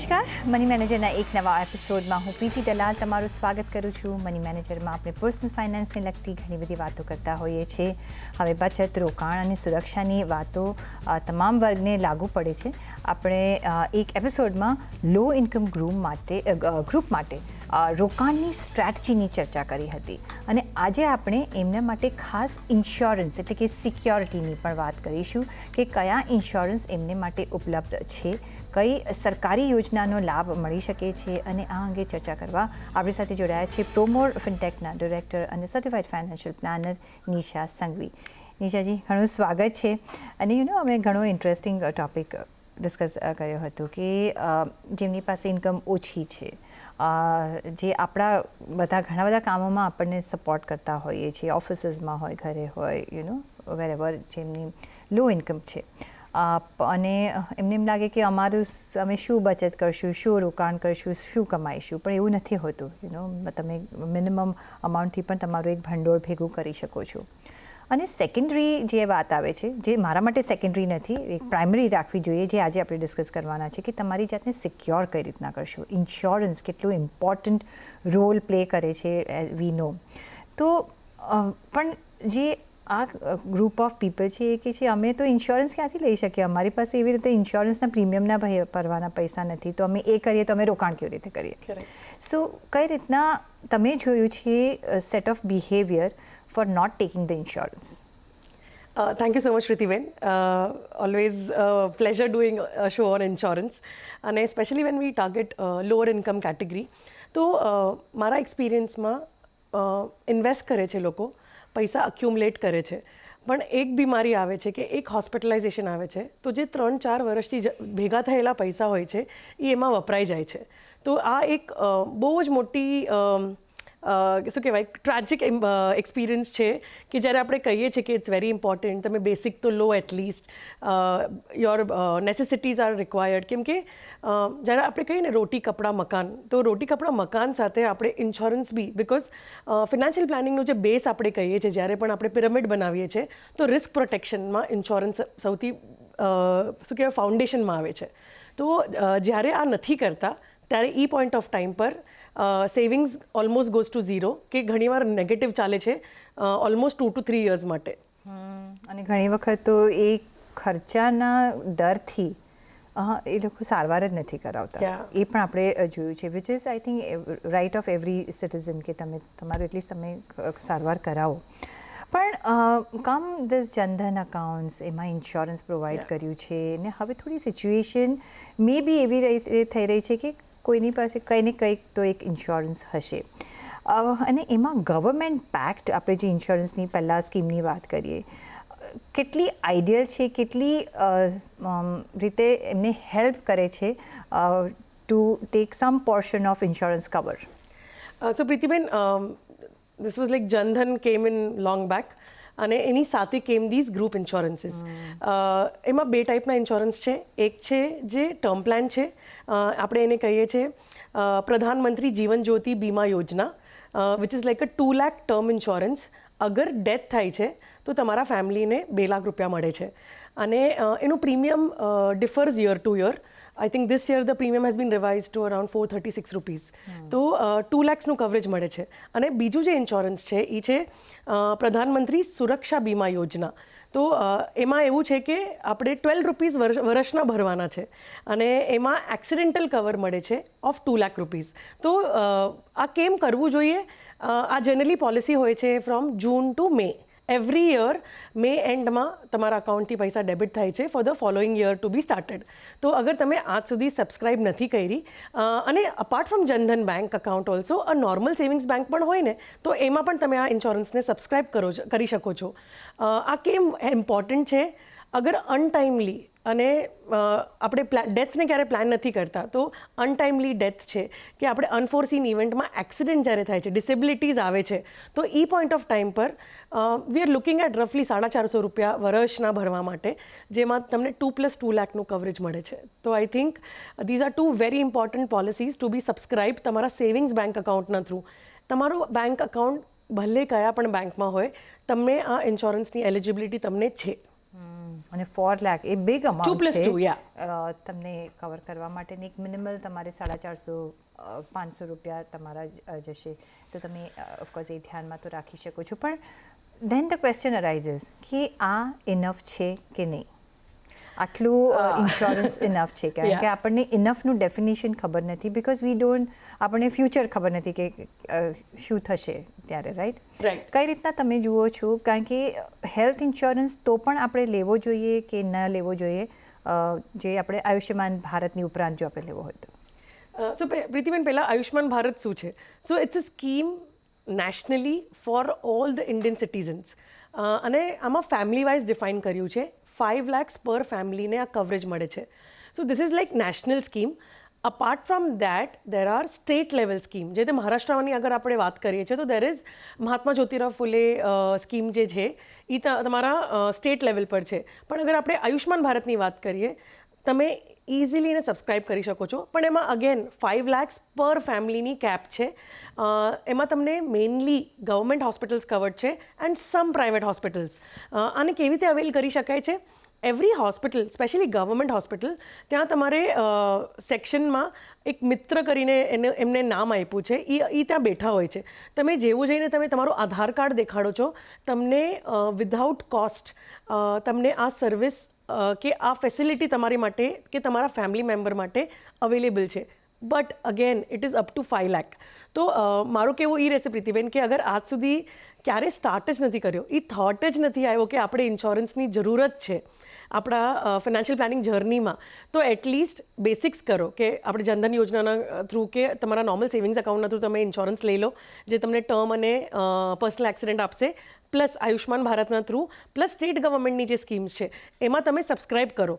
નમસ્કાર, મની મેનેજરના એક નવા એપિસોડમાં હું પ્રીતિ દલાલ તમારું સ્વાગત કરું છું. મની મેનેજરમાં આપણે પર્સનલ ફાઇનાન્સને લગતી ઘણી બધી વાતો કરતા હોઈએ છીએ. હવે બચત, રોકાણ અને સુરક્ષાની વાતો તમામ વર્ગને લાગુ પડે છે. આપણે એક એપિસોડમાં લો ઇન્કમ ગ્રુપ માટે રોકાણની સ્ટ્રેટજીની ચર્ચા કરી હતી અને આજે આપણે એમના માટે ખાસ ઇન્સ્યોરન્સ એટલે કે સિક્યોરિટીની પણ વાત કરીશું કે કયા ઇન્સ્યોરન્સ એમને માટે ઉપલબ્ધ છે, કઈ સરકારી યોજનાનો લાભ મળી શકે છે. અને આ અંગે ચર્ચા કરવા આપણી સાથે જોડાયા છે પ્રોમોર ફિનટેકના ડિરેક્ટર અને certified financial planner Nisha Sanghvi. નિશાજી, ઘણું સ્વાગત છે. અને અમે ઘણો ઇન્ટરેસ્ટિંગ ટૉપિક ડિસ્કસ કર્યો હતો કે જેમની પાસે ઇન્કમ ઓછી છે, જે આપણા ઘણા બધા કામોમાં આપણને સપોર્ટ કરતા હોઈએ છીએ, ઓફિસીસમાં હોય, ઘરે હોય, વેરેવર, જેમની લો ઇન્કમ છે અને એમને એમ લાગે કે અમે શું બચત કરશું, શું રોકાણ કરશું, શું કમાઈશું, પણ એવું નથી હોતું. તમે મિનિમમ અમાઉન્ટથી પણ તમારું એક ભંડોળ ભેગું કરી શકો છો. અને સેકન્ડરી જે વાત આવે છે, જે મારા માટે સેકન્ડરી નથી, એક પ્રાઇમરી રાખવી જોઈએ, જે આજે આપણે ડિસ્કસ કરવાના છે કે તમારી જાતને સિક્યોર કઈ રીતના કરશો. ઇન્સ્યોરન્સ કેટલું ઇમ્પોર્ટન્ટ રોલ પ્લે કરે છે, વી નો. તો પણ જે આ ગ્રુપ ઓફ પીપલ છે એ કે છે અમે તો ઇન્સ્યોરન્સ ક્યાંથી લઈ શકીએ, અમારી પાસે એવી રીતે ઇન્સ્યોરન્સના પ્રીમિયમના ભરવાના પૈસા નથી, તો અમે એ કરીએ તો અમે રોકાણ કેવી રીતે કરીએ. સો કઈ રીતના તમે જોયું છે set of behaviour for not taking the insurance? Thank you so much, Pritiben. Always a pleasure doing a show on insurance, and especially when we target lower income category. તો મારા એક્સપિરિયન્સમાં ઇન્વેસ્ટ કરે છે લોકો, પૈસા અક્યુમ્યુલેટ કરે છે, પણ એક બીમારી આવે છે કે એક હોસ્પિટલાઇઝેશન આવે છે, તો જે 3-4 વર્ષથી ભેગા થયેલા પૈસા હોય છે એ એમાં વપરાઈ જાય છે. તો આ એક બહુ જ મોટી શું કહેવાય ટ્રેજિક એક્સપિરિયન્સ છે કે જ્યારે આપણે કહીએ છીએ કે ઇટ્સ વેરી ઇમ્પોર્ટન્ટ, તમે બેસિક તો લો at least, your necessities are required. કેમ કે જ્યારે આપણે કહીએ ને રોટી કપડાં મકાન, તો રોટી કપડાં મકાન સાથે આપણે ઇન્સ્યોરન્સ બી, બિકોઝ ફિનાન્શિયલ પ્લાનિંગનું જે બેઝ આપણે કહીએ છીએ, જ્યારે પણ આપણે પિરામિડ બનાવીએ છીએ તો રિસ્ક પ્રોટેક્શનમાં ઇન્સ્યોરન્સ સૌથી શું કહેવાય ફાઉન્ડેશનમાં આવે છે. તો જ્યારે આ નથી કરતા ત્યારે એ પોઈન્ટ ઓફ ટાઈમ પર savings almost goes to zero, કે ઘણીવાર નેગેટિવ ચાલે છે ઓલમોસ્ટ 2 to 3 years માટે. અને ઘણી વખત તો એ ખર્ચાના ડરથી એ લોકો સારવાર જ નથી કરાવતા. એ પણ આપણે જોયું છે, which is I think right of every citizen કે તમે તમારું એટલીસ્ટ તમે સારવાર કરાવો. પણ કમ ધીસ જનધન અકાઉન્ટ્સ, એમાં ઇન્સ્યોરન્સ પ્રોવાઈડ કર્યું છે ને હવે થોડી સિચ્યુએશન મે બી એવી રીતે થઈ રહી છે કે કોઈની પાસે કંઈ ને કંઈક તો એક ઇન્સ્યોરન્સ હશે. અને એમાં ગવર્મેન્ટ બેક્ડ આપણે જે ઇન્સ્યોરન્સની પહેલાં સ્કીમની વાત કરીએ, કેટલી આઈડિયલ છે, કેટલી રીતે એમને હેલ્પ કરે છે to take sum portion of insurance cover. So Pritiben, this was like Jandhan came in long back, અને એની સાથે કેમ ધીઝ ગ્રુપ ઇન્સ્યોરન્સીસ. એમાં 2 ટાઈપના ઇન્સ્યોરન્સ છે. એક છે જે ટર્મ પ્લાન છે, આપણે એને કહીએ છીએ પ્રધાનમંત્રી જીવન Jyoti Bima Yojana, which is like a 2 lakh term insurance. અગર ડેથ થાય છે તો તમારા ફેમિલીને 2 લાખ રૂપિયા મળે છે. અને એનું premium differs year to year. I think this year the premium has been revised to around 436 rupees. તો 2 lakhsનું કવરેજ મળે છે. અને બીજું જે ઇન્સ્યોરન્સ છે એ છે પ્રધાનમંત્રી સુરક્ષા બીમા યોજના. તો એમાં એવું છે કે આપણે 12 રૂપીસ વર્ષના ભરવાના છે અને એમાં એક્સિડેન્ટલ કવર મળે છે ઓફ 2 લાખ રૂપીસ. તો આ કેમ કરવું જોઈએ? આ જનરલી પોલિસી હોય છે from June to May. Every year May એન્ડમાં તમારા અકાઉન્ટથી પૈસા ડેબિટ થાય છે for the following year to be started. તો અગર તમે આજ સુધી સબસ્ક્રાઇબ નથી કરી, અને apart from Jan Dhan bank account also a normal savings bank પણ હોય ને, તો એમાં પણ તમે આ ઇન્સ્યોરન્સને સબસ્ક્રાઇબ કરી શકો છો. આ કેમ ઇમ્પોર્ટન્ટ છે? અગર અનટાઈમલી અને આપણે ડેથને ક્યારે પ્લાન નથી કરતા, તો અનટાઈમલી ડેથ છે કે આપણે અનફોર્સીન ઇવેન્ટમાં એક્સિડન્ટ જ્યારે થાય છે, ડિસેબિલિટીઝ આવે છે, તો એ પોઈન્ટ ઓફ ટાઈમ પર વી આર લુકિંગ એટ રફલી 450 રૂપિયા વર્ષના ભરવા માટે, જેમાં તમને 2+2 લાખનું કવરેજ મળે છે. તો I think these are 2 very important policies to be subscribe તમારા સેવિંગ્સ બેંક અકાઉન્ટના થ્રુ. તમારું બેંક અકાઉન્ટ ભલે કયા પણ બેંકમાં હોય, તમને આ ઇન્સ્યોરન્સની એલિજિબિલિટી તમને છે. અને 4 લાખ એ બિગ Two અમાઉન્ટ plus છે. two, yeah. તમને કવર કરવા માટેની એક મિનિમલ તમારે 450-500 રૂપિયા તમારા જશે, તો તમે ઓફકોર્સ એ ધ્યાનમાં તો રાખી શકો છો. પણ ધેન ધ ક્વેશ્ચન અરાઇઝિસ કે આ ઇનફ છે કે નહીં, આટલું ઇન્સ્યોરન્સ ઇનફ છે? કારણ કે આપણને ઇનફનું ડેફિનેશન ખબર નથી, બિકોઝ વી ડોન્ટ, આપણને ફ્યુચર ખબર નથી કે શું થશે ત્યારે, રાઈટ? કઈ રીતના તમે જુઓ છો? કારણ કે હેલ્થ ઇન્સ્યોરન્સ તો પણ આપણે લેવો જોઈએ કે ન લેવો જોઈએ, જે આપણે આયુષ્યમાન ભારતની ઉપરાંત જો આપણે લેવો હોય તો? સો પ્રીતિબેન, પહેલાં આયુષ્માન ભારત શું છે? So it's a scheme nationally for all the Indian citizens, અને આમાં ફેમિલી વાઇઝ ડિફાઇન કર્યું છે. 5 lakhs પર ફેમિલીને આ કવરેજ મળે છે. So this is like national scheme. Apart from that there are state level scheme. જે તે મહારાષ્ટ્રની અગર આપણે વાત કરીએ છીએ તો there is Mahatma Jyotirao Phule scheme જે છે એ તમારા સ્ટેટ લેવલ પર છે. પણ અગર આપણે આયુષ્માન ભારતની વાત કરીએ, તમે ઇઝીલી એને સબસ્ક્રાઇબ કરી શકો છો. પણ એમાં અગેન 5 lakhs પર ફેમિલીની કેપ છે. એમાં તમને મેઇનલી ગવર્મેન્ટ હોસ્પિટલ્સ કવર્ડ છે એન્ડ સમ પ્રાઇવેટ હોસ્પિટલ્સ. આને કેવી રીતે અવેલ કરી શકાય છે? Every hospital, specially government hospital, ત્યાં તમારે સેક્શનમાં એક મિત્ર કરીને એમને નામ આપ્યું છે, એ ત્યાં બેઠા હોય છે. તમે જેવું જઈને તમે તમારું આધાર કાર્ડ દેખાડો છો, તમને વિધાઉટ કોસ્ટ તમને આ સર્વિસ કે આ ફેસિલિટી તમારી માટે કે તમારા ફેમિલી મેમ્બર માટે અવેલેબલ છે. But again it is up to 5 lakh. તો મારું કહેવું એ રહેશે પ્રીતિબેન કે અગર આજ સુધી ક્યારેય સ્ટાર્ટ જ નથી કર્યો, એ થોટ જ નથી આવ્યો કે આપણે ઇન્સ્યોરન્સની જરૂરત છે આપણા ફાઇનાન્શિયલ પ્લાનિંગ જર્નીમાં, તો એટલીસ્ટ બેસિક્સ કરો કે આપણે જનધન યોજનાના થ્રુ કે તમારા નોર્મલ સેવિંગ્સ એકાઉન્ટના થ્રુ તમે ઇન્સ્યોરન્સ લઈ લો, જે તમને ટર્મ અને પર્સનલ એક્સિડન્ટ આપશે, પ્લસ આયુષ્માન ભારતના થ્રુ, પ્લસ સ્ટેટ ગવર્મેન્ટની જે સ્કીમ્સ છે એમાં તમે સબસ્ક્રાઇબ કરો.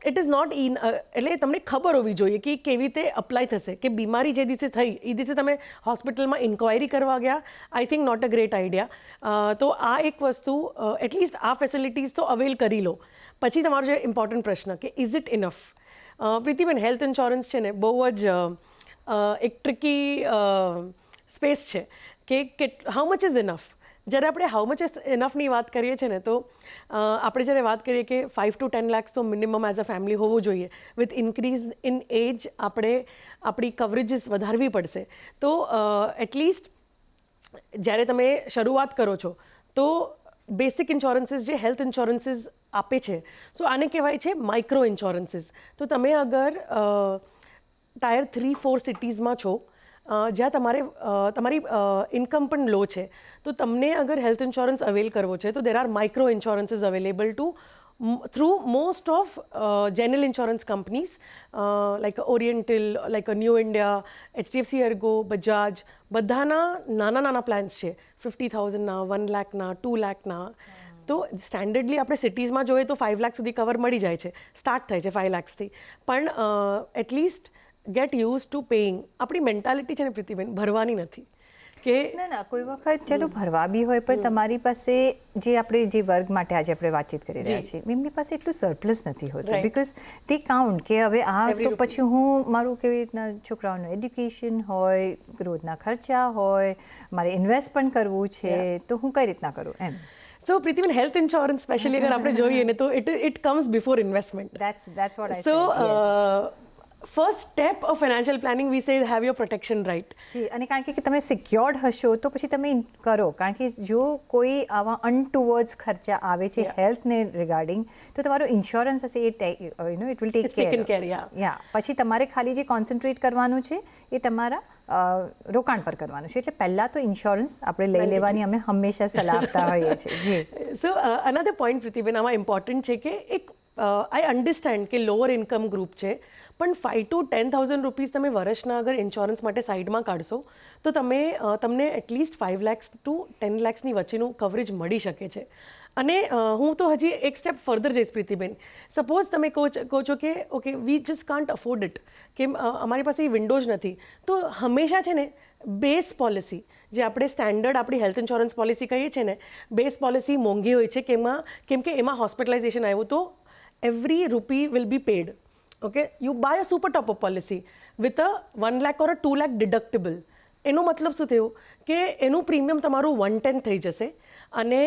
ઇટ ઇઝ નોટ ઇન, એટલે તમને ખબર હોવી જોઈએ કે કેવી રીતે અપ્લાય થશે. કે બીમારી જે દિવસે થઈ એ દિવસે તમે હોસ્પિટલમાં ઇન્ક્વાયરી કરવા ગયા, I think not a great idea. તો આ એક વસ્તુ, એટલીસ્ટ આ ફેસિલિટીઝ તો અવેલ કરી લો. પછી તમારો જે ઇમ્પોર્ટન્ટ પ્રશ્ન કે is it enough? Pritiben, health insurance છે ને બહુ જ એક ટ્રિકી સ્પેસ છે કે હાઉ મચ ઇઝ ઇનફ. જ્યારે આપણે હાઉ મચ ઇનફની વાત કરીએ છીએ ને, તો આપણે જ્યારે વાત કરીએ કે 5 to 10 lakhs તો મિનિમમ એઝ અ ફેમિલી હોવું જોઈએ. વિથ ઇન્ક્રીઝ ઇન એજ આપણે આપણી કવરેજીસ વધારવી પડશે. તો એટલીસ્ટ જ્યારે તમે શરૂઆત કરો છો તો બેસિક ઇન્સ્યોરન્સીસ જે હેલ્થ ઇન્સ્યોરન્સીસ આપે છે, સો આને કહેવાય છે માઇક્રો ઇન્સ્યોરન્સીસ. તો તમે અગર ટાયર 3-4 સિટીઝમાં છો, જ્યાં તમારી ઇન્કમ પણ લો છે, તો તમને અગર હેલ્થ ઇન્સ્યોરન્સ અવેલ કરવો છે તો there are micro insurances available through most of general insurance companies like Oriental, like New India, HDFC Ergo, Bajaj, બધાના નાના પ્લાન્સ છે. 50,000ના, 1 lakhના, 2 lakhના. તો સ્ટેન્ડર્ડલી આપણે સિટીઝમાં જોઈએ તો 5 લાખ સુધી કવર મળી જાય છે, સ્ટાર્ટ થાય છે 5 lakhsથી. પણ at least get use to paying. આપણી મેન્ટાલિટી છે ને પ્રીતિબેન, ભરવાની નથી કે ના, કોઈ વખત ચલો ભરવા બી હોય, પણ તમારી પાસે જે આપણે જે વર્ગ માટે આજે આપણે વાતચીત કરી રહ્યા છીએ, એમની પાસે એટલું સરપ્લસ નથી હોતું, બિકોઝ તે કાઉન્ટ કે હવે આ તો પછી હું મારું કેવી રીતના છોકરાઓનું એડ્યુકેશન હોય, રોજના ખર્ચા હોય, મારે ઇન્વેસ્ટ પણ કરવું છે, તો હું કઈ રીતના કરું એમ. સો પ્રીતિબેન, હેલ્થ ઇન્સ્યોરન્સ સ્પેશિયલી અગર આપણે જોઈએ ને તો it comes before investment. That's what I So, said. First step of financial planning we say have your protection right. જી, અને કારણ કે તમે સિક્યોર્ડ હશો તો પછી તમે કરો. કારણ કે જો કોઈ આવા અનટુવર્ડ્સ ખર્ચા આવે છે હેલ્થને રિગાર્ડિંગ, તો તમારો ઇન્સ્યોરન્સ હશે એ ઇટ વિલ ટેક કેર. યા, પછી તમારે ખાલી જે કોન્સન્ટ્રેટ કરવાનું છે એ તમારા રોકાણ પર કરવાનું છે. એટલે પહેલાં તો ઇન્સ્યોરન્સ આપણે લઈ લેવાની અમે હંમેશા સલાહ આપતા હોઈએ છીએ. જી. સો અનધર પોઈન્ટ પ્રીતિબેન આમાં ઇમ્પોર્ટન્ટ છે કે એક આઈ અન્ડરસ્ટેન્ડ કે લોઅર ઇન્કમ ગ્રુપ છે, પણ 5 to 10,000 રૂપીઝ તમે વર્ષના અગર ઇન્સ્યોરન્સ માટે સાઈડમાં કાઢશો તો તમને એટલીસ્ટ 5 lakhs to 10 lakhsની વચ્ચેનું કવરેજ મળી શકે છે. અને હું તો હજી એક સ્ટેપ ફર્ધર જઈશ પ્રીતિબેન. સપોઝ તમે કહો છો કે okay we just can't afford it, કે અમારી પાસે એ વિન્ડો જ નથી, તો હંમેશા છે ને બેઝ પોલિસી, જે આપણે સ્ટેન્ડર્ડ આપણી હેલ્થ ઇન્સ્યોરન્સ પોલિસી કહીએ છીએ ને, બેઝ પોલિસી મોંઘી હોય છે કેમ કે એમાં હોસ્પિટલાઇઝેશન આવ્યું તો every rupee will be paid. Okay, you buy a super top up policy with a 1 lakh or a 2 lakh deductible. એનો મતલબ શું થયો કે એનું પ્રીમિયમ તમારું 110 થઈ જશે અને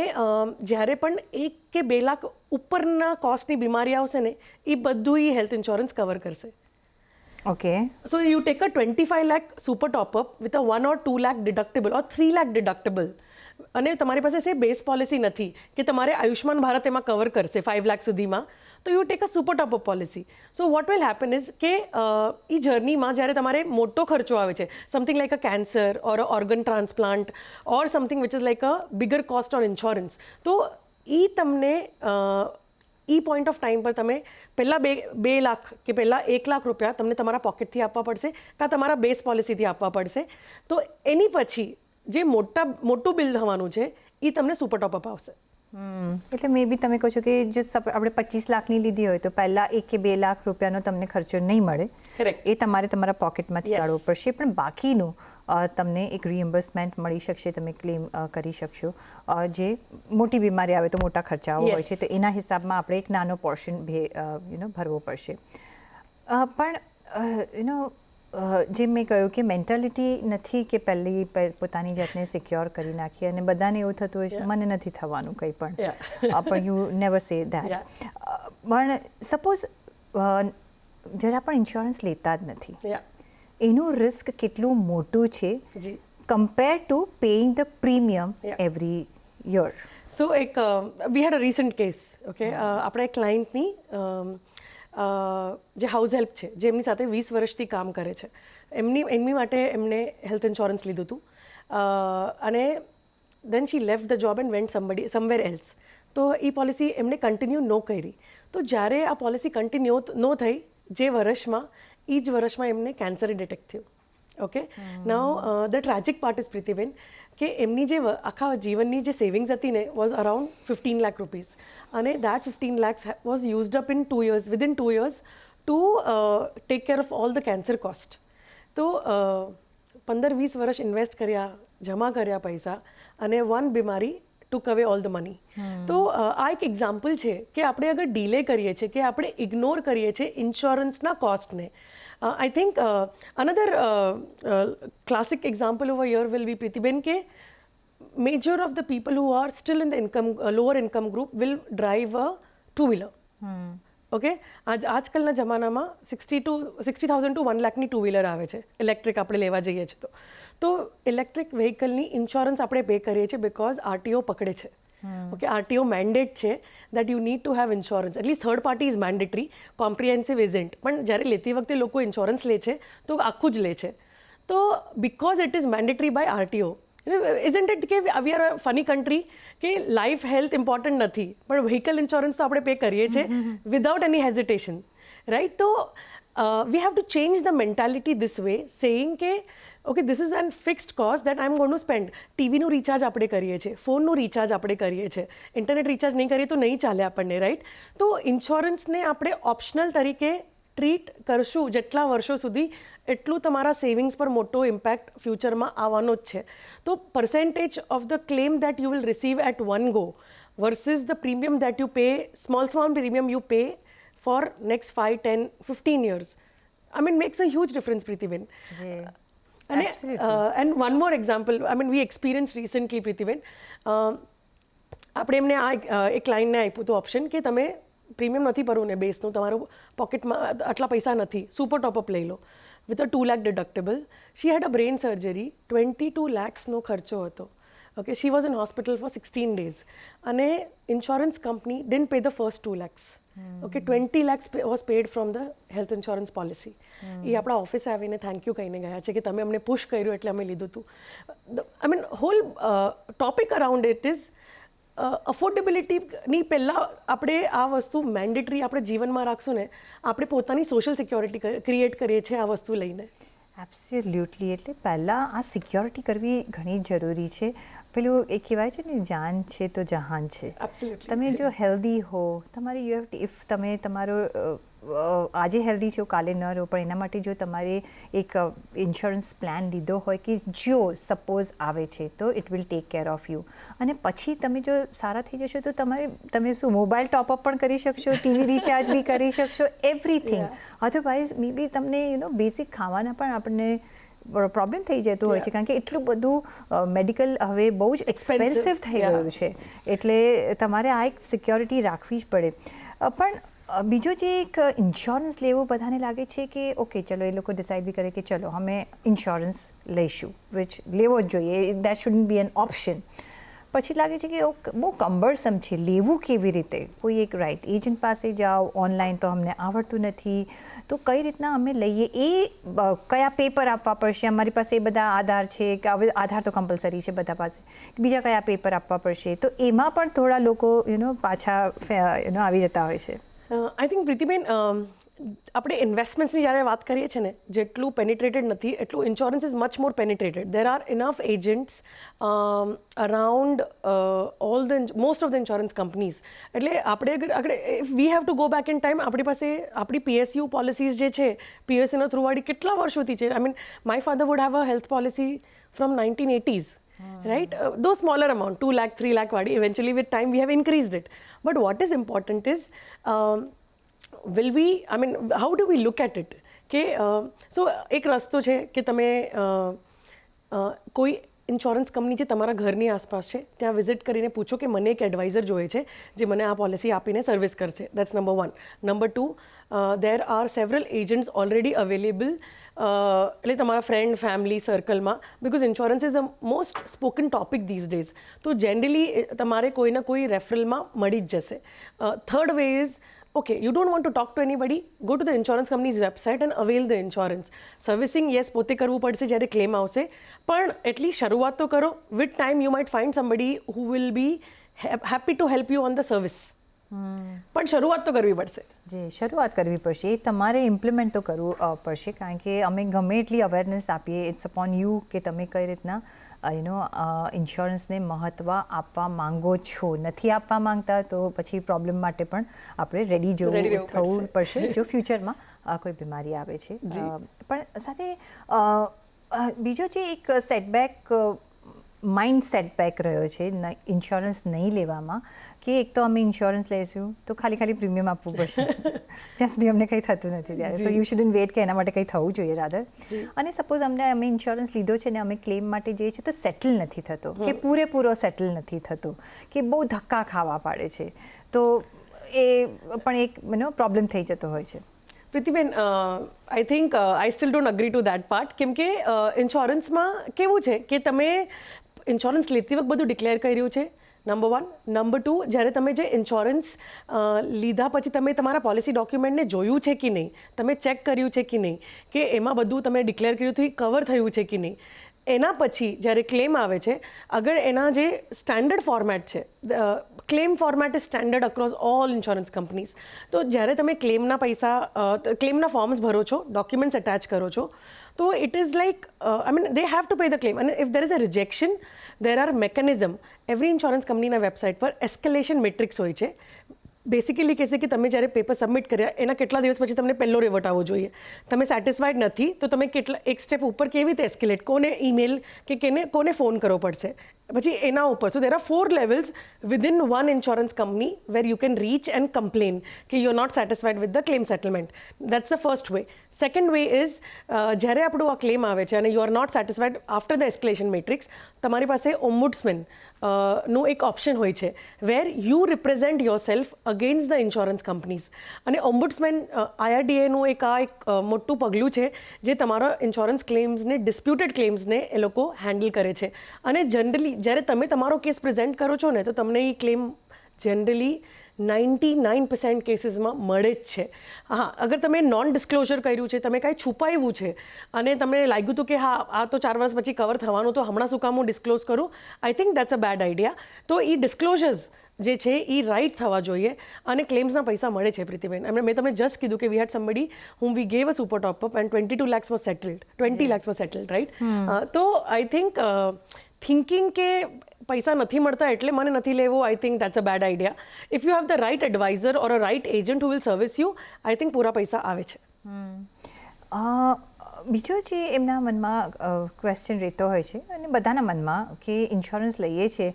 જ્યારે પણ 1 કે 2 લાખ ઉપરના કોસ્ટની બીમારી આવશે ને એ બધું એ હેલ્થ ઇન્સ્યોરન્સ કવર કરશે. Okay. So you take a 25 lakh super top up with a 1 or 2 lakh deductible or 3 lakh deductible. અને તમારી પાસે સે બેઝ પોલિસી નથી કે તમારે આયુષ્માન ભારત એમાં કવર કરશે 5 લાખ સુધીમાં, તો you take a super top up policy. So what will happen is કે એ જર્નીમાં જ્યારે તમારે મોટો ખર્ચો આવે છે, something like a cancer or a organ transplant or something which is like a bigger cost on insurance, તો એ તમને એ પોઈન્ટ ઓફ ટાઈમ પર તમે પહેલાં 2 લાખ કે પહેલાં 1 લાખ રૂપિયા તમને તમારા પોકેટથી આપવા પડશે કાં તમારા બેઝ પોલિસીથી આપવા પડશે. તો એની પછી જે મોટું બિલ થવાનું છે એ તમને સુપર ટોપઅપ આવશે. એટલે મે બી તમે કહો છો કે જો આપણે 25 લાખની લીધી હોય તો પહેલાં 1 કે 2 લાખ રૂપિયાનો તમને ખર્ચો નહીં મળે, એ તમારે તમારા પોકેટમાંથી કાઢવો પડશે, પણ બાકીનું તમને એક રિએમ્બર્સમેન્ટ મળી શકશે, તમે ક્લેમ કરી શકશો. જે મોટી બીમારી આવે તો મોટા ખર્ચાઓ હોય છે, તો એના હિસાબમાં આપણે એક નાનો પોર્શન ભરવો પડશે. પણ જેમ મેં કહ્યું કે મેન્ટાલિટી નથી કે પહેલી પોતાની જાતને સિક્યોર કરી નાખીએ, અને બધાને એવું થતું હોય છે મને નથી થવાનું કંઈ પણ યુ નેવર સે ધેટ. પણ સપોઝ જરા પણ ઇન્સ્યોરન્સ લેતા જ નથી, એનું રિસ્ક કેટલું મોટું છે compare to paying the premium every year. So એક we had a recent case. Okay, આપણે ક્લાયન્ટની જે હાઉસ હેલ્પ છે, જે એમની સાથે 20 વર્ષથી કામ કરે છે, એમની માટે એમને હેલ્થ ઇન્સ્યોરન્સ લીધું હતું, અને then she left the job and went somewhere else. તો એ પોલિસી એમને કન્ટિન્યુ ન કરી. તો જ્યારે આ પોલિસી કન્ટિન્યુ ન થઈ, જે વર્ષમાં એ જ વર્ષમાં એમને કેન્સર ડિટેક્ટ થયું. Okay, now the tragic part is Pritiben કે એમની જે આખા જીવનની જે સેવિંગ્સ હતી ને વોઝ અરાઉન્ડ 15 લાખ રૂપીઝ, અને that 15 lakhs was used up in 2 years, within 2 years to take care of all the cancer cost. તો 15-20 વર્ષ ઇન્વેસ્ટ કર્યા, જમા કર્યા પૈસા, અને વન બીમારી took away all the money. તો આ એક એક્ઝામ્પલ છે કે આપણે અગર ડીલે કરીએ છીએ, કે આપણે ઇગ્નોર કરીએ છીએ ઇન્સ્યોરન્સના કોસ્ટને. I think another classic example over year will be Pritiben કે major of the people who are still in the lower income group will drive a two-wheeler. Okay, આજકાલના જમાનામાં 60,000 to 1 લાખની 2-wheeler આવે છે, ઇલેક્ટ્રિક આપણે લેવા જઈએ છીએ તો ઇલેક્ટ્રિક વ્હીકલની ઇન્સ્યોરન્સ આપણે પે કરીએ છીએ બિકોઝ આરટીઓ પકડે છે. ઓકે, આરટીઓ મેન્ડેટ છે that you need to have insurance, at least third party is mandatory, comprehensive isn't. પણ જ્યારે લેતી વખતે લોકો ઇન્સ્યોરન્સ લે છે તો આખું જ લે છે. તો because it is mandatory by RTO, isn't it કે we are a funny country કે લાઈફ હેલ્થ ઇમ્પોર્ટન્ટ નથી, પણ વ્હીકલ ઇન્સ્યોરન્સ તો આપણે પે કરીએ છીએ વિધાઉટ એની હેઝિટેશન, રાઈટ? તો we have to change the mentality this way, saying કે okay, this is an fixed cost that I am going to spend. ટીવીનું recharge આપણે કરીએ છીએ, ફોનનું રિચાર્જ આપણે કરીએ છીએ, ઇન્ટરનેટ રિચાર્જ નહીં કરીએ તો નહીં ચાલે આપણને, રાઈટ? તો ઇન્સ્યોરન્સને આપણે ઓપ્શનલ તરીકે ટ્રીટ કરશું જેટલા વર્ષો સુધી, એટલું તમારા સેવિંગ્સ પર મોટો ઇમ્પેક્ટ ફ્યુચરમાં આવવાનો જ છે. તો percentage of the claim that you will receive at one go versus the premium that you pay, small premium you pay for next 5, 10, 15 years, I mean makes a huge difference, Preetiben. And one more example, I mean we experienced recently, Preetiben, આપણે એમને એક ક્લાયન્ટને આપ્યું હતું option કે તમે premium નથી ભરવું ને બેસનું, તમારું પોકેટમાં આટલા પૈસા નથી, સુપર ટોપઅપ લઈ લો with a 2 lakh deductible. She had a brain surgery, 22 lakhsનો ખર્ચો હતો. Okay, she was in hospital for 16 days, અને insurance company didn't pay the first 2 lakhs. Okay, 20 lakhs was paid from the health insurance policy. એ આપણા ઓફિસે આવીને thank you કહીને ગયા છે કે તમે અમને પુશ કર્યું એટલે અમે લીધું હતું. I mean whole topic around it is અફોર્ડેબિલિટીની પહેલાં આપણે આ વસ્તુ મેન્ડેટરી આપણે જીવનમાં રાખશું ને, આપણે પોતાની સોશિયલ સિક્યોરિટી ક્રિએટ કરીએ છીએ આ વસ્તુ લઈને. એબ્સોલ્યુટલી. એટલે પહેલાં આ સિક્યોરિટી કરવી ઘણી જરૂરી છે. પેલું એ કહેવાય છે ને, જાન છે તો જહાન છે. તમે જો હેલ્ધી હો, તમારે યુ હેવ ઇફ તમે તમારો આજે હેલ્ધી છો કાલે ન રહો, પણ એના માટે જો તમારે એક ઇન્સ્યોરન્સ પ્લાન લીધો હોય કે જો સપોઝ આવે છે તો it will take care of you, અને પછી તમે જો સારા થઈ જશો તો તમે શું મોબાઈલ ટોપઅપ પણ કરી શકશો, ટીવી રિચાર્જ બી કરી શકશો, એવરીથિંગ. અધરવાઇઝ મે બી તમને બેસિક ખાવાના પણ આપણને પ્રોબ્લેમ થઈ જતું હોય છે, કારણ કે એટલું બધું મેડિકલ હવે બહુ જ એક્સપેન્સિવ થઈ ગયું છે, એટલે તમારે આ એક સિક્યોરિટી રાખવી જ પડે. પણ બીજો જે એક ઇન્સ્યોરન્સ લેવો બધાને લાગે છે કે ઓકે ચલો એ લોકો ડિસાઇડ બી કરે કે ચલો અમે ઇન્સ્યોરન્સ લઈશું, વિચ લેવો જ જોઈએ, that shouldn't be an option. પછી લાગે છે કે બહુ કમ્બરસમ છે, લેવું કેવી રીતે, કોઈ એક રાઇટ એજન્ટ પાસે જાઓ, ઓનલાઈન તો અમને આવડતું નથી, તો કઈ રીતના અમે લઈએ, એ કયા પેપર આપવા પડશે, અમારી પાસે એ બધા આધાર છે કે હવે આધાર તો કમ્પલસરી છે બધા પાસે, બીજા કયા પેપર આપવા પડશે, તો એમાં પણ થોડા લોકો પાછા આવી જતા હોય છે. આઈ થિંક પ્રીતિબેન, આપણે ઇન્વેસ્ટમેન્ટ્સની જ્યારે વાત કરીએ છીએ ને, જેટલું પેનિટ્રેટેડ નથી એટલું insurance is much more penetrated. There are enough agents around all the most of the insurance companies. એટલે આપણે if we have to go back in time, આપણી પાસે આપણી PSU પોલિસીઝ જે છે, PSUના થ્રુવાળી કેટલા વર્ષોથી છે. I mean my father would have a health policy from 1980s. Right? Though smaller amount, 2 lakh, 3 lakh wadi, eventually with time we have increased it. But what is important is, how do we look at it? So એક રસ્તો છે કે તમે કોઈ insurance company જે તમારા ઘરની આસપાસ છે ત્યાં વિઝિટ કરીને પૂછો કે મને એક એડવાઇઝર જોઈએ છે જે મને આ પોલિસી આપીને સર્વિસ કરશે. That's number 1. Number 2, there are several agents already available. એટલે તમારા ફ્રેન્ડ ફેમિલી સર્કલમાં, because insurance is a most spoken topic these days, તો જનરલી તમારે કોઈના કોઈ રેફરલમાં મળી જ જશે. Third way is, okay, you don't want to talk to anybody, go to the insurance company's website and avail the insurance. Servicing, yes, પોતે કરવું પડશે જ્યારે ક્લેમ આવશે, પણ એટલી શરૂઆત તો કરો. With time you might find somebody who will be happy to help you on the service. પણ શરૂઆત તો કરવી પડશે. જી, શરૂઆત કરવી પડશે, એ તમારે ઇમ્પ્લિમેન્ટ તો કરવું પડશે, કારણ કે અમે ગમે એટલી અવેરનેસ આપીએ, ઇટ્સ અપોન યુ કે તમે કઈ રીતના ઇન્સ્યોરન્સને મહત્ત્વ આપવા માંગો છો. નથી આપવા માંગતા તો પછી પ્રોબ્લેમ માટે પણ આપણે રેડી થવું પડશે જો ફ્યુચરમાં કોઈ બીમારી આવે છે. પણ સાથે બીજો જે એક સેટબેક, માઇન્ડ સેટબેક રહ્યો છે ઇન્સ્યોરન્સ નહીં લેવામાં, કે એક તો અમે ઇન્સ્યોરન્સ લઈશું તો ખાલી પ્રીમિયમ આપવું પડશે જ્યાં સુધી અમને કંઈ થતું નથી ત્યારે. સો યુ શુડન્ટ વેટ કે એના માટે કંઈ થવું જોઈએ રાધર. અને સપોઝ અમે ઇન્સ્યોરન્સ લીધો છે ને અમે ક્લેમ માટે જઈએ છીએ તો સેટલ નથી થતો, કે પૂરેપૂરો સેટલ નથી થતો, કે બહુ ધક્કા ખાવા પાડે છે, તો એ પણ એક પ્રોબ્લેમ થઈ જતો હોય છે. Pritiben, I think I still don't agree to that part, કેમ કે ઇન્સ્યોરન્સમાં કેવું છે કે તમે ઇન્સ્યોરન્સ લેતી વખત બધું ડિક્લેર કર્યું છે, નંબર 1. નંબર 2, જ્યારે તમે જે ઇન્સ્યોરન્સ લીધા પછી તમે તમારા પોલિસી ડોક્યુમેન્ટને જોયું છે કે નહીં, તમે ચેક કર્યું છે કે નહીં, કે એમાં બધું તમે ડિક્લેર કર્યું હતું એ કવર થયું છે કે નહીં. એના પછી જ્યારે ક્લેમ આવે છે, અગર એના જે સ્ટેન્ડર્ડ ફોર્મેટ છે, claim format is standard across all insurance companies, તો જ્યારે તમે ક્લેમના ફોર્મ્સ ભરો છો, ડોક્યુમેન્ટ્સ અટેચ કરો છો, તો it is like they have to pay the claim, and if there is a rejection, there are mechanism. Every insurance કંપનીના website પર એસ્કેલેશન મેટ્રિક્સ હોય છે. બેસિકલી કહેશે કે તમે જ્યારે પેપર સબમિટ કર્યા એના કેટલા દિવસ પછી તમને પહેલો રિવર્ટ આવવો જોઈએ. તમે સેટિસ્ફાઈડ નથી તો તમે એક સ્ટેપ ઉપર કેવી રીતે એસ્કેલેટ, કોને ઈમેલ કે કોને ફોન કરવો પડશે, પછી એના ઉપર. સો there are 4 levels within one insurance company where you can reach and complain કે you're not satisfied with the claim settlement. That's the first way. Second way is, જ્યારે આપણું આ ક્લેમ આવે છે અને you are not satisfied after the escalation matrix, તમારી પાસે ઓમ્બુડ્સમેન નું એક ઓપ્શન હોય છે where you represent yourself against the insurance companies. અને ઓમ્બુડ્સમેન IRDAનું એક મોટું પગલું છે જે તમારા ઇન્સ્યોરન્સ ક્લેમ્સને, ડિસ્પ્યુટેડ ક્લેમ્સને એ લોકો હેન્ડલ કરે છે. અને જનરલી જ્યારે તમે તમારો કેસ પ્રેઝન્ટ કરો છો ને, તો તમને એ ક્લેમ જનરલી 99% કેસીસમાં મળે જ છે. હા, અગર તમે નોન ડિસ્ક્લોઝર કર્યું છે, તમે કાંઈ છુપાવ્યું છે અને તમને લાગ્યું હતું કે હા આ તો 4 વર્ષ પછી કવર થવાનું, તો હમણાં શું કામ હું ડિસ્ક્લોઝ કરું, I think that's a bad idea. તો એ ડિસ્ક્લોઝર્સ જે છે એ રાઇટ થવા જોઈએ અને ક્લેમ્સના પૈસા મળે છે. પ્રીતિબેન, મેં તમને જસ્ટ કીધું કે વી હેડ somebody whom we gave a super top up and 22 lakhs was settled, 20 lakhs was settled, right? તો આઈ થિંક થિંકિંગ કે પૈસા નથી મળતા એટલે મને નથી લેવું, I think that's a bad idea. If you have the right adviser or a right agent who will service you, I think પૂરા પૈસા આવે છે. બીજો જે એમના મનમાં ક્વેશ્ચન રહેતો હોય છે અને બધાના મનમાં કે ઇન્સ્યોરન્સ લઈએ છીએ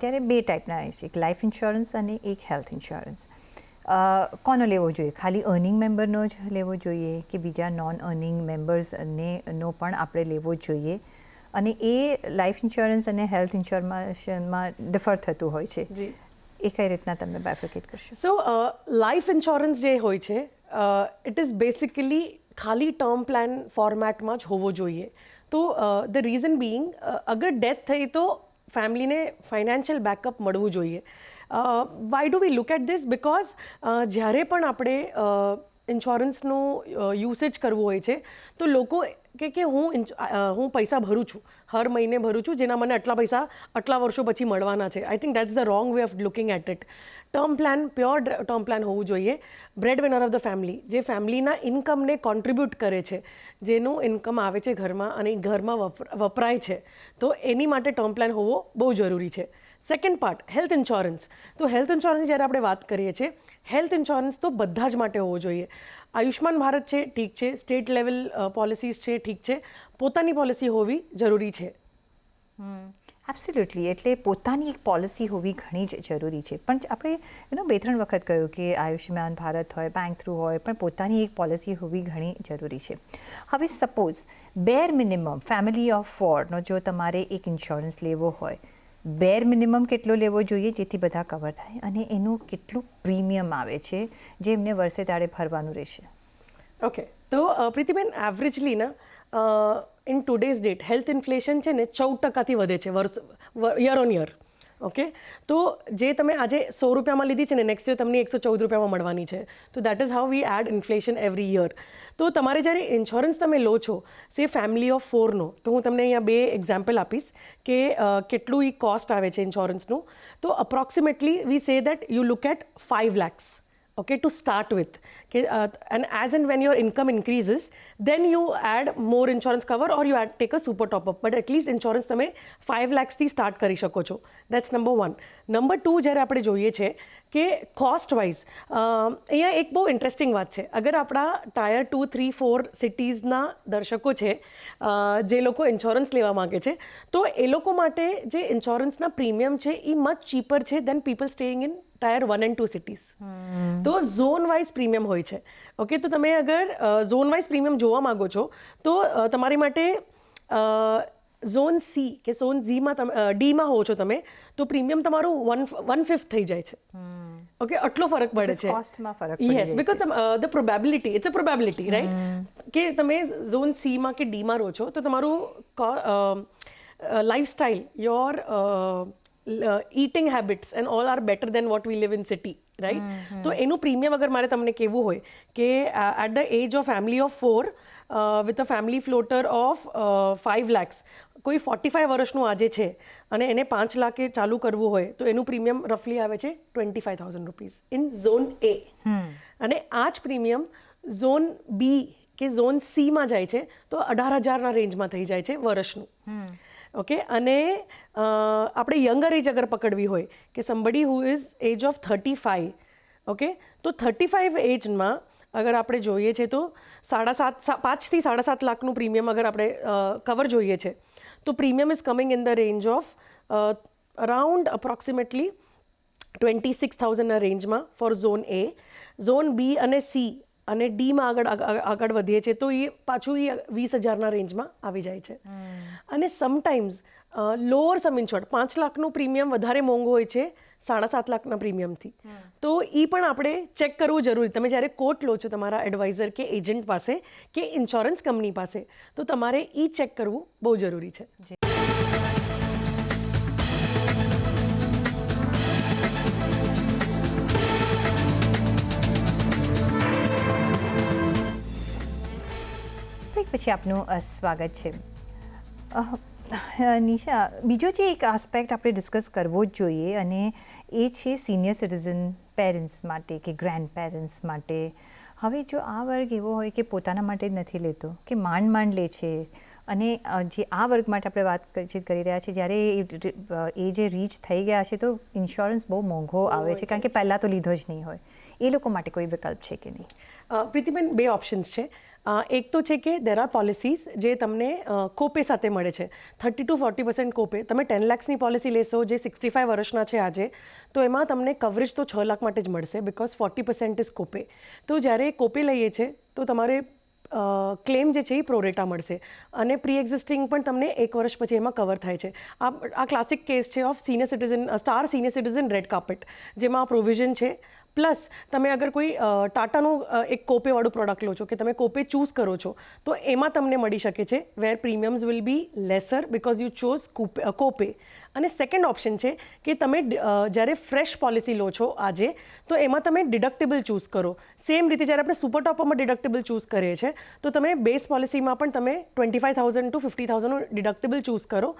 ત્યારે 2 ટાઈપના હોય છે, એક લાઈફ ઇન્સ્યોરન્સ અને એક હેલ્થ ઇન્સ્યોરન્સ. કોનો લેવો જોઈએ? ખાલી અર્નિંગ મેમ્બરનો જ લેવો જોઈએ કે બીજા નોન અર્નિંગ મેમ્બર્સનો પણ આપણે લેવો જોઈએ? અને એ લાઈફ ઇન્સ્યોરન્સ અને હેલ્થ ઇન્સ્યોરન્સમાં ડિફર થતું હોય છે. જી. એ કઈ રીતના તમે બાયફિકેટ કરશો? સો લાઈફ ઇન્સ્યોરન્સ જે હોય છે ઇટ ઇઝ બેસિકલી ખાલી ટર્મ પ્લાન ફોર્મેટમાં જ હોવો જોઈએ. તો ધ રીઝન બિંગ અગર ડેથ થઈ તો ફેમિલીને ફાઇનાન્શિયલ બેકઅપ મળવું જોઈએ. Why do we look at this? Because જ્યારે પણ આપણે ઇન્સ્યોરન્સનું યુસેજ કરવું હોય છે તો લોકો કે હું પૈસા ભરું છું, હર મહિને ભરું છું, જેના મને આટલા પૈસા આટલા વર્ષો પછી મળવાના છે. I think that's the wrong way of looking at it. Term plan pure term plan હોવું જોઈએ. Breadwinner of the family, જે ફેમિલીના ઇન્કમને કોન્ટ્રીબ્યુટ કરે છે, જેનું ઇન્કમ આવે છે ઘરમાં અને ઘરમાં વપરાય છે, તો એની માટે ટર્મ પ્લાન હોવો બહુ જરૂરી છે. Second part, health insurance. તો હેલ્થ ઇન્સ્યોરન્સ જ્યારે આપણે વાત કરીએ છીએ, હેલ્થ ઇન્સ્યોરન્સ તો બધા જ માટે હોવો જોઈએ. આયુષ્માન ભારત છે, ઠીક છે, સ્ટેટ લેવલ પોલિસીઝ છે, ઠીક છે, પોતાની પોલિસી હોવી જરૂરી છે. એબ્સોલ્યુટલી. એટલે પોતાની એક પોલિસી હોવી ઘણી જ જરૂરી છે. પણ આપણે 2-3 વખત કહ્યું કે આયુષ્યમાન ભારત હોય, બેંક થ્રુ હોય, પણ પોતાની એક પોલિસી હોવી ઘણી જરૂરી છે. હવે suppose bare minimum family of 4નો જો તમારે એક ઇન્સ્યોરન્સ લેવો હોય, બેર મિનિમમ કેટલો લેવો જોઈએ જેથી બધા કવર થાય, અને એનું કેટલું પ્રીમિયમ આવે છે જે એમને વર્ષે દાડે ભરવાનું રહેશે? ઓકે, તો Pritiben averagely in today's date health inflation છે ને 14% વધે છે યર ઓન યર. ઓકે, તો જે તમે આજે 100 રૂપિયામાં લીધી છે ને, નેક્સ્ટ યર તમને 114 રૂપિયામાં મળવાની છે. તો that is how we add inflation every year. તો તમારે જ્યારે ઇન્સ્યોરન્સ તમે લો છો, સે ફેમિલી ઓફ 4નો, તો હું તમને અહીંયા 2 એક્ઝામ્પલ આપીશ કે કેટલું એ કોસ્ટ આવે છે ઇન્સ્યોરન્સનું. તો approximately we say that you look at 5 lakhs. Okay, to start with. Okay, and as and when your income increases, then you add more insurance cover or you take a super top up. But at least insurance તમે 5 lakhs થી start કરી શકો છો. That's number 1. Number 2, જ્યારે આપણે જોઈએ છે કે કોસ્ટ વાઇઝ અહીંયા એક બહુ ઇન્ટરેસ્ટિંગ વાત છે. અગર આપણા ટાયર 2, 3, 4 સિટીઝના દર્શકો છે જે લોકો ઇન્સ્યોરન્સ લેવા માગે છે, તો એ લોકો માટે જે ઇન્સ્યોરન્સના પ્રીમિયમ છે એ મચ ચીપર છે than people staying in tier 1 and 2 cities. તો ઝોન વાઇઝ પ્રીમિયમ હોય છે. ઓકે, તો તમે અગર ઝોન વાઇઝ પ્રીમિયમ જોવા માગો છો તો તમારી માટે ઝોન સી કે ઝોન ડીમાં હો છો તમે, તો પ્રીમિયમ તમારું 1/5 થઈ જાય છે. ઓકે, આટલો ફરક પડે છે કોસ્ટમાં ફરક પડે. Yes, because the probability, it's a probability, right, કે તમે ઝોન સીમાં કે ડીમાં રહો છો તો તમારું lifestyle, your eating habits and all are better than what we live in city, right? તો એનું પ્રીમિયમ અગર મારે તમને કહેવું હોય કે at the age of family of 4 with a family floater of 5 lakhs, કોઈ 45 વર્ષનું આજે છે અને એને 5 લાખે ચાલુ કરવું હોય તો એનું પ્રીમિયમ રફલી આવે છે 25,000 રૂપીઝ ઇન ઝોન એ. અને આ જ પ્રીમિયમ ઝોન બી કે ઝોન સીમાં જાય છે તો 18,000ના રેન્જમાં થઈ જાય છે વર્ષનું. ઓકે, અને આપણે યંગર એજ અગર પકડવી હોય કે somebody who is age of 35, okay, તો 35 એજમાં અગર આપણે જોઈએ છે તો 5 થી 7.5 લાખનું પ્રીમિયમ અગર આપણે કવર જોઈએ છે તો premium is coming in the range of around approximately 26,000ના રેન્જમાં for zone A. Zone B અને સી અને ડીમાં આગળ વધીએ છીએ તો એ પાછું એ 20,000ના રેન્જમાં આવી જાય છે. અને સમટાઈમ્સ લોઅર સમ ઇન્શ્યોર્ડ 5 લાખનું પ્રીમિયમ વધારે મોંઘું હોય છે 7.5 લાખના પ્રીમિયમથી. તો એ પણ આપણે ચેક કરવું જરૂરી. તમે જ્યારે કોટ લો છો તમારા એડવાઇઝર કે એજન્ટ પાસે કે ઇન્સ્યોરન્સ કંપની પાસે, તો તમારે એ ચેક કરવું બહુ જરૂરી છે. પછી આપનું સ્વાગત છે. નિશા, બીજો જે એક આસ્પેક્ટ આપણે ડિસ્કસ કરવો જ જોઈએ અને એ છે સિનિયર સિટીઝન પેરેન્ટ્સ માટે કે ગ્રેન્ડ પેરેન્ટ્સ માટે. હવે જો આ વર્ગ એવો હોય કે પોતાના માટે જ નથી લેતો કે માંડ લે છે, અને જે આ વર્ગ માટે આપણે વાત કરી રહ્યા છીએ, જ્યારે એ જે રીચ થઈ ગયા છે તો ઇન્સ્યોરન્સ બહુ મોંઘો આવે છે કારણ કે પહેલાં તો લીધો જ નહીં હોય, એ લોકો માટે કોઈ વિકલ્પ છે કે નહીં? પ્રીતિબેન, 2 ઓપ્શન્સ છે. એક તો છે કે દેર આર પોલિસીઝ જે તમને કોપે સાથે મળે છે, 30 to 40% કોપે. તમે 10 લાખની પોલિસી લેશો જે 65 વર્ષના છે આજે, તો એમાં તમને કવરેજ તો 6 લાખ માટે જ મળશે, બિકોઝ 40% ઇઝ કોપે. તો જ્યારે કોપે લઈએ છીએ તો તમારે ક્લેમ જે છે એ પ્રોરેટા મળશે, અને પ્રી એક્ઝિસ્ટિંગ પણ તમને 1 વર્ષ પછી એમાં કવર થાય છે. આ ક્લાસિક કેસ છે of senior citizen, star senior citizen red carpet, જેમાં આ પ્રોવિઝન છે. પ્લસ તમે અગર કોઈ ટાટાનું એક કોપેવાળું પ્રોડક્ટ લો છો કે તમે કોપે ચૂઝ કરો છો, તો એમાં તમને મળી શકે છે where premiums will be lesser because you chose copay. અને સેકન્ડ ઓપ્શન છે કે તમે જ્યારે ફ્રેશ પોલિસી લો છો આજે, તો એમાં તમે ડિડક્ટેબલ ચૂઝ કરો. સેમ રીતે જ્યારે આપણે સુપર ટોપરમાં ડિડક્ટેબલ ચૂઝ કરીએ છીએ, તો તમે બેઝ પોલિસીમાં પણ તમે 25,000 to 50,000નું ડિડક્ટેબલ ચૂઝ કરો,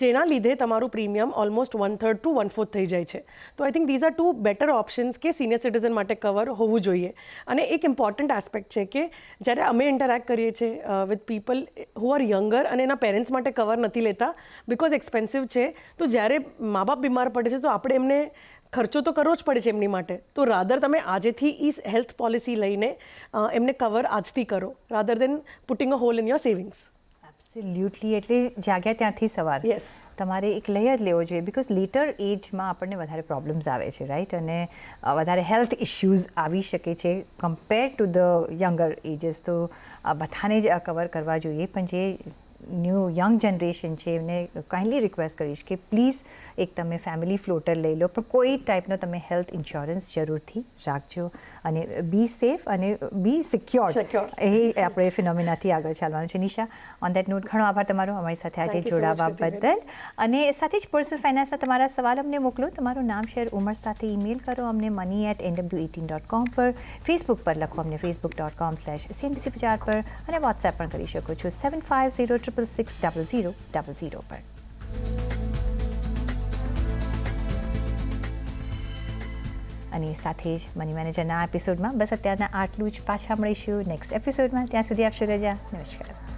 જેના લીધે તમારું પ્રીમિયમ ઓલમોસ્ટ 1/3 to 1/4 થઈ જાય છે. તો I think these are 2 better options કે સિનિયર સિટીઝન માટે કવર હોવું જોઈએ. અને એક ઇમ્પોર્ટન્ટ એસ્પેક્ટ છે કે જ્યારે અમે ઇન્ટરેક્ટ કરીએ છીએ with people who are younger અને એના પેરેન્ટ્સ માટે કવર નથી લેતા બિકોઝ એક્સપેન્સિવ છે, તો જ્યારે મા બાપ બીમાર પડે છે તો આપણે એમને ખર્ચો તો કરવો જ પડે છે એમની માટે. તો રાધર તમે આજેથી ઈ હેલ્થ પોલિસી લઈને એમને કવર આજથી કરો, rather than putting a hole in your savings. Absolutely. એટલે જાગ્યા ત્યાંથી સવાર યસ, તમારે એક લઈ જ લેવો જોઈએ, બિકોઝ લેટર એજમાં આપણને વધારે પ્રોબ્લેમ્સ આવે છે, રાઈટ, અને વધારે હેલ્થ ઇશ્યુઝ આવી શકે છે compare to the younger ages. તો બધાને જ કવર કરવા જોઈએ, પણ જે ન્યૂ યંગ જનરેશન છે એમને કાઇન્ડલી રિક્વેસ્ટ કરીશ કે પ્લીઝ એક તમે ફેમિલી ફ્લોટર લઈ લો, પણ કોઈ ટાઈપનો તમે હેલ્થ ઇન્સ્યોરન્સ જરૂરથી રાખજો, અને બી સેફ અને બી સિક્યોર. એ આપણે ફિનોમિનાથી આગળ ચાલવાનું છે. નિશા, ઓન દેટ નોટ ઘણો આભાર તમારો અમારી સાથે આજે જોડાવા બદલ. અને સાથે જ પર્સનલ ફાઇનાન્સના તમારા સવાલ અમને મોકલો, તમારું નામ, શહેર, ઉંમર સાથે ઈમેલ કરો અમને money@nw18.com પર, ફેસબુક પર લખો અમને facebook.com/cnbc50 પર, અને વોટ્સએપ પણ કરી શકો છો 7506660000 પર. અને સાથે જ મની મેનેજરના એપિસોડમાં બસ અત્યારના આટલું જ. પાછા મળીશું નેક્સ્ટ એપિસોડમાં. ત્યાં સુધી આપશો રજા. નમસ્કાર.